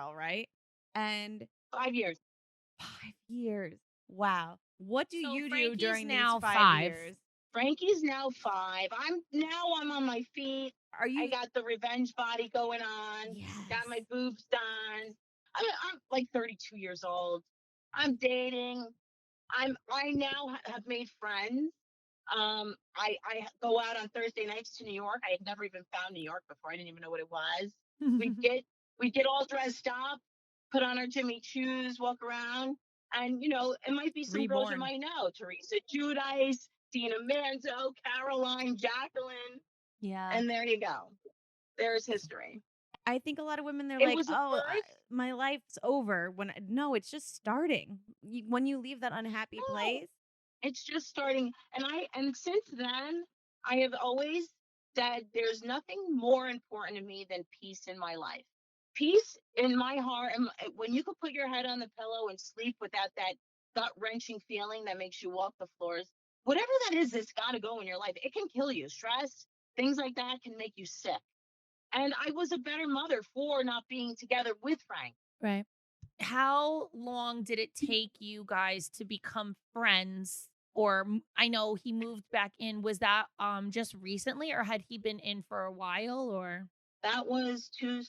girl, right? And 5 years. 5 years. Wow. What do So you do Frankie's during these now 5 years? Frankie's now 5. I'm on my feet. Are I you? got the revenge body going on. Got my Yes. boobs done. I'm like 32 years old. I'm dating. I now have made friends. I go out on Thursday nights to New York. I had never even found New York before. I didn't even know what it was. We get we get all dressed up, put on our Jimmy Choos, walk around, and it might be some girls you Reborn. might know: Teresa Giudice, Dina Manzo, Caroline, Jacqueline, Yeah. and there you go. There's history. I think a lot of women, they're It like, was a oh, birth. my life's over. No, it's just starting. When you leave that unhappy No, place. it's just starting. And since then, I have always said there's nothing more important to me than peace in my life. Peace in my heart. And when you can put your head on the pillow and sleep without that gut wrenching feeling that makes you walk the floors, whatever that is that's got to go in your life, it can kill you. Stress, things like that can make you sick. And I was a better mother for not being together with Frank. Right. How long did it take you guys to become friends? Or I know he moved back in. Was that just recently, or had he been in for a while? Or That was two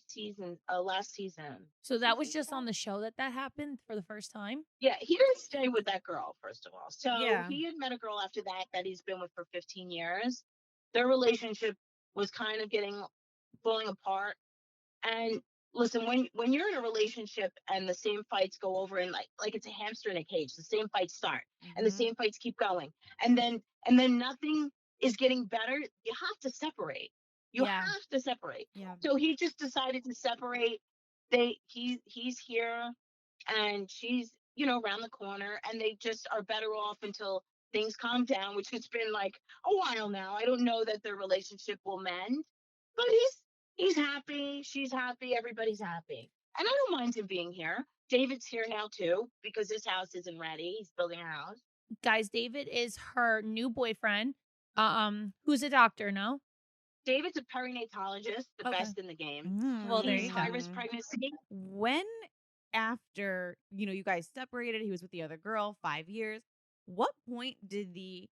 seasons, last season. so that was just on the show that happened for the first time? Yeah, he didn't stay with that girl, first of all. So Yeah. he had met a girl after that he's been with for 15 years. Their relationship was kind of falling apart. And listen, when you're in a relationship and the same fights go over, and like it's a hamster in a cage, the same fights start and the same fights keep going, and then nothing is getting better. You have to separate. You Yeah. have to separate. Yeah. So he just decided to separate. He's here and she's around the corner, and they just are better off until things calm down, which has been like a while now. I don't know that their relationship will mend, but he's happy, she's happy, everybody's happy, and I don't mind him being here. David's here now too because his house isn't ready. He's building a house. Guys, David is her new boyfriend. Who's a doctor, no? David's a perinatologist, the Okay. best in the game. Well, there He's you go. high risk pregnancy. When after you guys separated, he was with the other girl 5 years. What point did the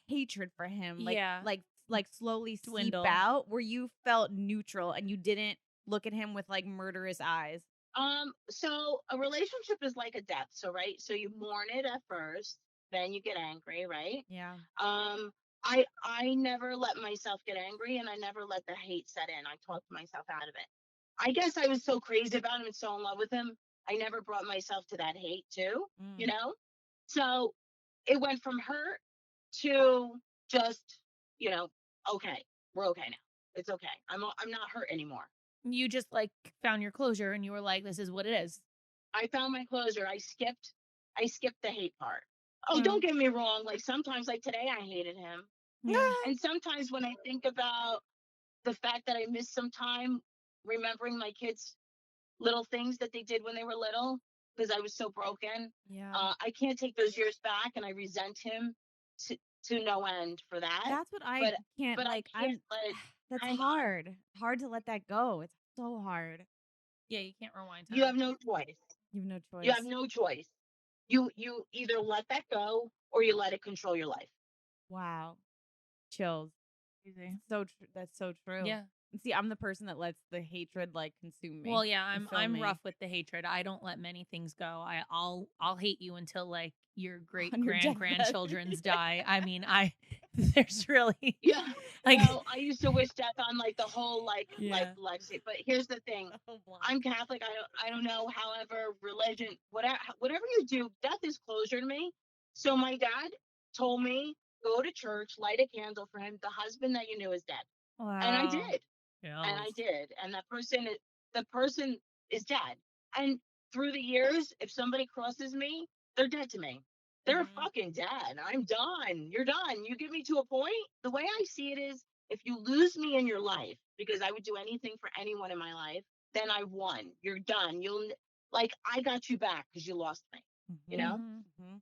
hatred for him Yeah. like slowly seep Dwindle. out, where you felt neutral and you didn't look at him with like murderous eyes? So a relationship is like a death. So right, so you mourn it at first, then you get angry, right? Yeah. I never let myself get angry, and I never let the hate set in. I talked myself out of it. I guess I was so crazy about him and so in love with him, I never brought myself to that hate too, you know? So it went from hurt to just, okay, we're okay now. It's okay. I'm not hurt anymore. You just found your closure and you were like, this is what it is. I found my closure. I skipped the hate part. Oh, don't get me wrong. Like sometimes, like today, I hated him. Yeah. And sometimes when I think about the fact that I missed some time remembering my kids' little things that they did when they were little, because I was so broken, Yeah. I can't take those years back, and I resent him to no end for that. That's what I can't but like. I can't let it That's hang on. hard to let that go. It's so hard. Yeah, you can't rewind time. You have no choice. You have no choice. You have no choice. You either let that go or you let it control your life. Wow. Chills. Crazy. That's so true. Yeah. See, I'm the person that lets the hatred consume me. Well, yeah, and fill I'm me. rough with the hatred. I don't let many things go. I'll hate you until your great On your deathbed. grandchildren's die. I mean, there's really Yeah. like Well, I used to wish death on the whole Yeah. legacy. But here's the thing: I'm Catholic. I don't know. However, religion, whatever you do, death is closure to me. So my dad told me, go to church, light a candle for him. The husband that you knew is dead, wow. and I did. Yeah. And I did. And the person is dead. And through the years, if somebody crosses me, they're dead to me. They're fucking dead. I'm done. You're done. You get me to a point. The way I see it is, if you lose me in your life, because I would do anything for anyone in my life, then I won. You're done. I got you back because you lost me. You know? Mm-hmm.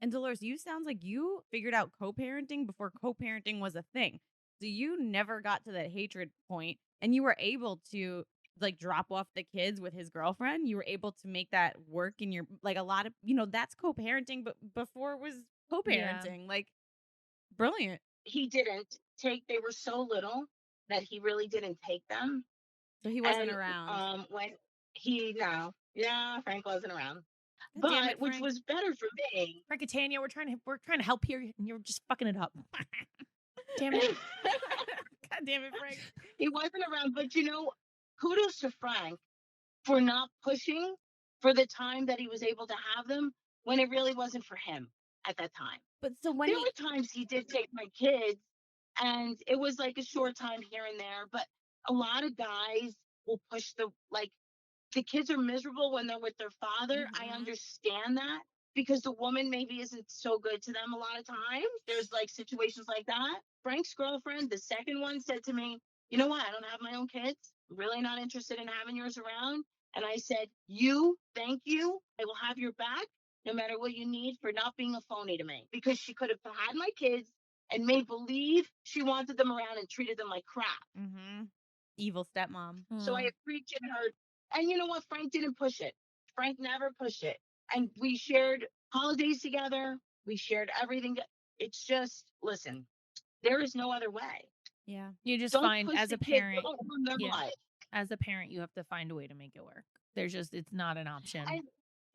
And Dolores, you sounds like you figured out co-parenting before co-parenting was a thing. So you never got to that hatred point, and you were able to like drop off the kids with his girlfriend, you were able to make that work in your like a lot of that's co-parenting, but before it was Yeah. co-parenting. Like brilliant. He didn't take. They were so little that he really didn't take them. So he wasn't And around. when he no, yeah, Frank wasn't around, God damn but it, which Frank. was better for me. Frank and Tanya, we're trying to help here, and you're just fucking it up. Damn it. God damn it, Frank. He wasn't around, but kudos to Frank for not pushing for the time that he was able to have them when it really wasn't for him at that time. But so when There he were times he did take my kids, and it was like a short time here and there, but a lot of guys will push the kids are miserable when they're with their father. I understand that because the woman maybe isn't so good to them a lot of times. There's like situations like that. Frank's girlfriend, the second one, said to me, "You know what? I don't have my own kids. I'm really not interested in having yours around." And I said, thank you. I will have your back no matter what you need for not being a phony to me, because she could have had my kids and made believe she wanted them around and treated them like crap. evil stepmom. So I appreciate her. And you know what? Frank didn't push it. Frank never pushed it. And we shared holidays together. We shared everything. It's just, listen, there is no other way. Yeah. You just Don't find push as the a kids. parent, Don't ruin their life. as a parent, you have to find a way to make it work. It's not an option.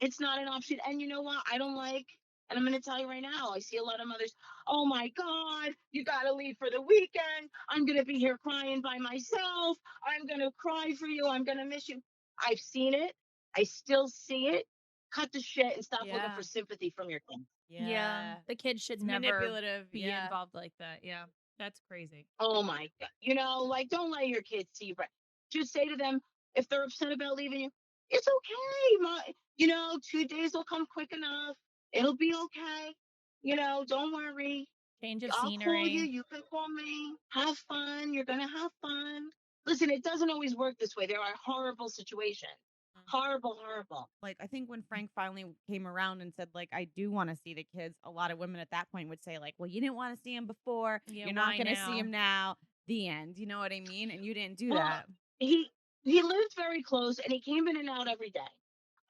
It's not an option. And you know what? I don't like, and I'm going to tell you right now, I see a lot of mothers, "Oh my God, you got to leave for the weekend. I'm going to be here crying by myself. I'm going to cry for you. I'm going to miss you." I've seen it. I still see it. Cut the shit and stop looking for sympathy from your kids. Yeah. The kid should It's never manipulative. be involved like that. Yeah. That's crazy. Oh my God. Don't let your kids see you. Just say to them, if they're upset about leaving you, "It's okay. 2 days will come quick enough. It'll be okay. Don't worry. Change of I'll call you. scenery. You can call me. Have fun. You're going to have fun." Listen, it doesn't always work this way. There are horrible situations. Horrible, horrible. Like I think when Frank finally came around and said like I do want to see the kids, a lot of women at that point would say like, "Well, you didn't want to see him before. Yeah, You're not why going to see now?" him now." The end. You know what I mean? And you didn't do Well, that. he lived very close and he came in and out every day.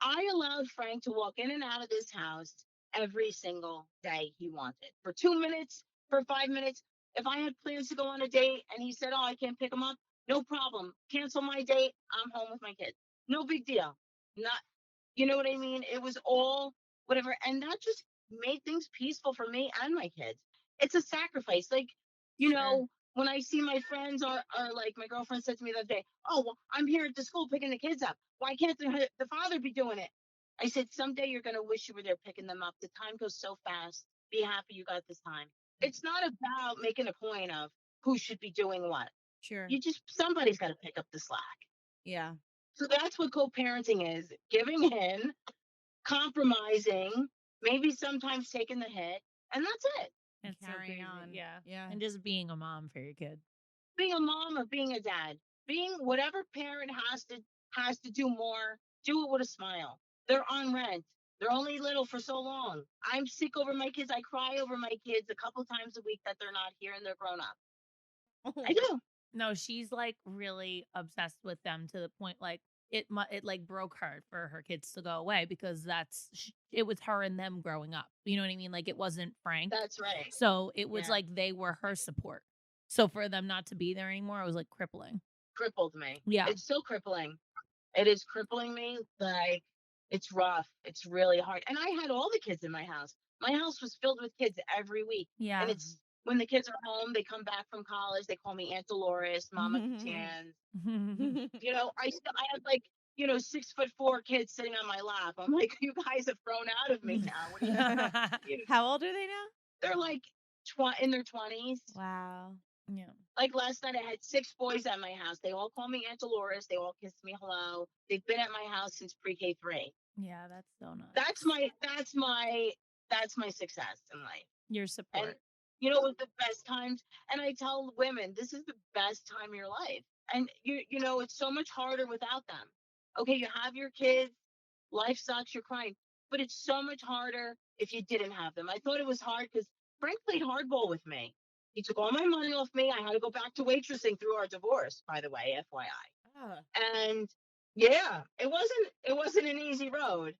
I allowed Frank to walk in and out of this house every single day he wanted, for 2 minutes, for 5 minutes. If I had plans to go on a date and he said, "Oh, I can't pick him up," no problem. Cancel my date. I'm home with my kids. No big deal. Not, you know what I mean? It was all whatever. And that just made things peaceful for me and my kids. It's a sacrifice. Like, when I see my friends are like, my girlfriend said to me the other day, "Oh, well, I'm here at the school picking the kids up. Why can't the father be doing it?" I said, "Someday you're going to wish you were there picking them up. The time goes so fast. Be happy you got this time." It's not about making a point of who should be doing what. Sure. Somebody's got to pick up the slack. Yeah. So that's what co-parenting is: giving in, compromising, maybe sometimes taking the hit, and that's it. It's so Carrying crazy. on. Yeah. Yeah. And just being a mom for your kid. Being a mom or being a dad, being whatever parent has to do more, do it with a smile. They're on rent. They're only little for so long. I'm sick over my kids. I cry over my kids a couple times a week that they're not here and they're grown up. I do. No, she's like really obsessed with them to the point like it like broke her for her kids to go away because it was her and them growing up. You know what I mean? Like it wasn't Frank. That's right. So it was Yeah. like they were her support. So for them not to be there anymore, it was like crippling. Crippled me. Yeah. It's still crippling. It is crippling me. Like, it's rough. It's really hard. And I had all the kids in my house. My house was filled with kids every week. Yeah. And it's when the kids are home, they come back from college, they call me Aunt Dolores, Mama Cans. I had like, 6'4" kids sitting on my lap. I'm like, you guys have grown out of me now. What do you How old are they now? They're like in their 20s. Wow. Yeah. Like last night, I had 6 boys at my house. They all call me Aunt Dolores. They all kiss me hello. They've been at my house since pre-K 3. Yeah, that's so nice. That's my success in life. Your support. And it was the best times. And I tell women, this is the best time of your life. And it's so much harder without them. Okay, you have your kids. Life sucks. You're crying, but it's so much harder if you didn't have them. I thought it was hard because Frank played hardball with me. He took all my money off me. I had to go back to waitressing through our divorce, by the way, FYI. And yeah, it wasn't an easy road.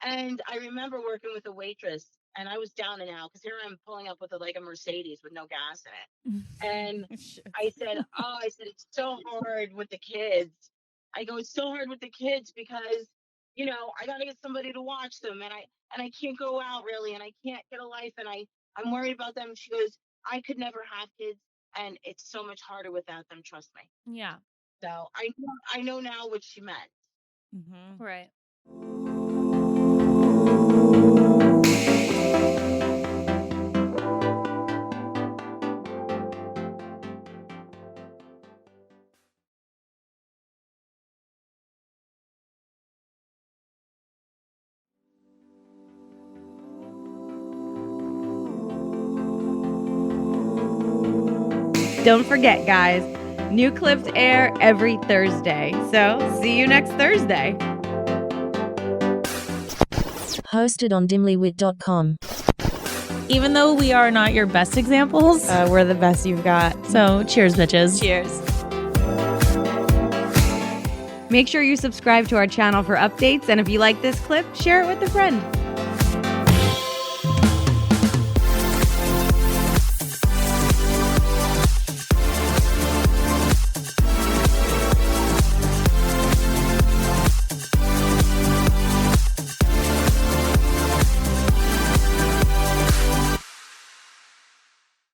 And I remember working with a waitress, and I was down and out because here I'm pulling up with a Mercedes with no gas in it. And Shit. I said, it's so hard with the kids. I go, it's so hard with the kids because, I gotta get somebody to watch them, and I can't go out really, and I can't get a life, and I'm worried about them. She goes, I could never have kids, and it's so much harder without them, trust me. Yeah. So I know now what she meant. Mhm. Right. Don't forget, guys, new clips air every Thursday. So see you next Thursday. Hosted on dimlywit.com. Even though we are not your best examples, We're the best you've got. so cheers, bitches. Cheers. Make sure you subscribe to our channel for updates, and if you like this clip, share it with a friend.